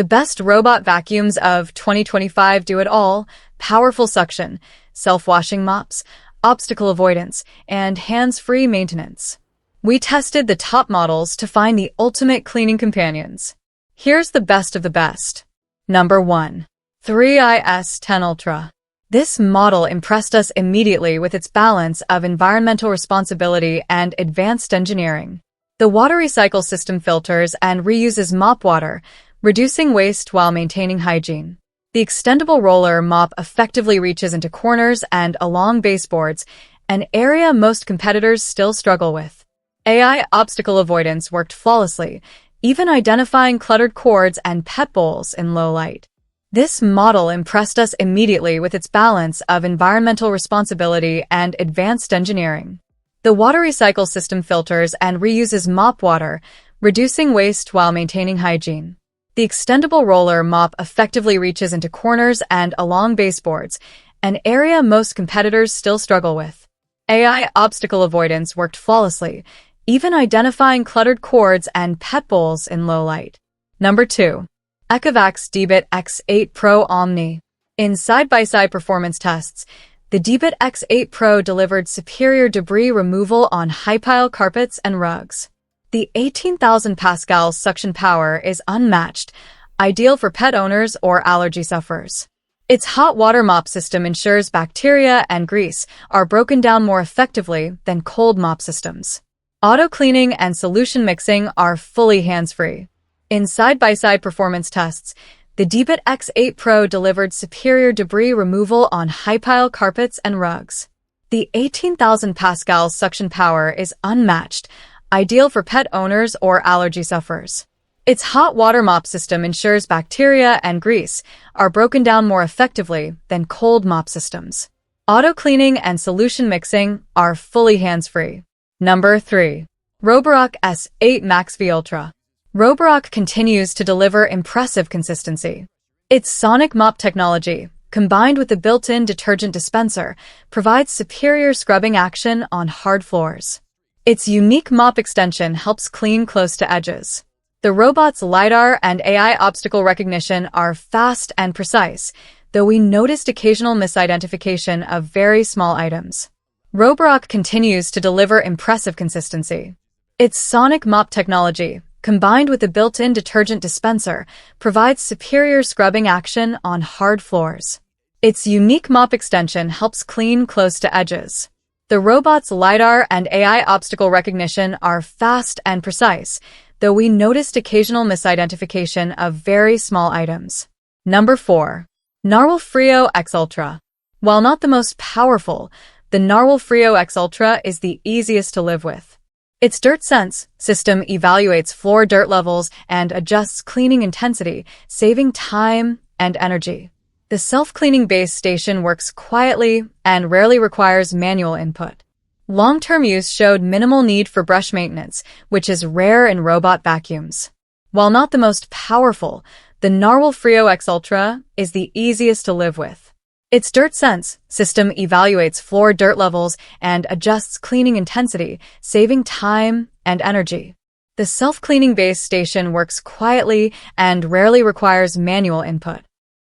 The best robot vacuums of 2025 do it all: powerful suction, self-washing mops, obstacle avoidance, and hands-free maintenance. We tested the top models to find the ultimate cleaning companions. Here's the best of the best. Number 1. 3is10 Ultra. This model impressed us immediately with its balance of environmental responsibility and advanced engineering. The water recycle system filters and reuses mop water, reducing waste while maintaining hygiene. The extendable roller mop effectively reaches into corners and along baseboards, an area most competitors still struggle with. AI obstacle avoidance worked flawlessly, even identifying cluttered cords and pet bowls in low light. This model impressed us immediately with its balance of environmental responsibility and advanced engineering. The water recycle system filters and reuses mop water, reducing waste while maintaining hygiene. The extendable roller mop effectively reaches into corners and along baseboards, an area most competitors still struggle with. AI obstacle avoidance worked flawlessly, even identifying cluttered cords and pet bowls in low light. Number 2. Ecovacs Debit X8 Pro Omni. In side-by-side performance tests, the Debit X8 Pro delivered superior debris removal on high-pile carpets and rugs. The 18,000 pascal suction power is unmatched, ideal for pet owners or allergy sufferers. Its hot water mop system ensures bacteria and grease are broken down more effectively than cold mop systems. Auto cleaning and solution mixing are fully hands-free. In side-by-side performance tests, the Debit X8 Pro delivered superior debris removal on high-pile carpets and rugs. The 18,000 pascal suction power is unmatched, ideal for pet owners or allergy sufferers. Its hot water mop system ensures bacteria and grease are broken down more effectively than cold mop systems. Auto cleaning and solution mixing are fully hands-free. Number 3. Roborock S8 Max V Ultra. Roborock continues to deliver impressive consistency. Its sonic mop technology, combined with the built-in detergent dispenser, provides superior scrubbing action on hard floors. Its unique mop extension helps clean close to edges. The robot's LiDAR and AI obstacle recognition are fast and precise, though we noticed occasional misidentification of very small items. Roborock continues to deliver impressive consistency. Its sonic mop technology, combined with the built-in detergent dispenser, provides superior scrubbing action on hard floors. Its unique mop extension helps clean close to edges. The robot's LiDAR and AI obstacle recognition are fast and precise, though we noticed occasional misidentification of very small items. Number 4. Narwhal Frio X Ultra. While not the most powerful, the Narwhal Frio X Ultra is the easiest to live with. Its Dirt Sense system evaluates floor dirt levels and adjusts cleaning intensity, saving time and energy. The self-cleaning base station works quietly and rarely requires manual input. Long-term use showed minimal need for brush maintenance, which is rare in robot vacuums. While not the most powerful, the Narwhal Frio X Ultra is the easiest to live with. Its Dirt Sense system evaluates floor dirt levels and adjusts cleaning intensity, saving time and energy. The self-cleaning base station works quietly and rarely requires manual input.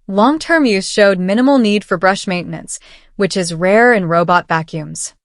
Long-term use showed minimal need for brush maintenance, which is rare in robot vacuums.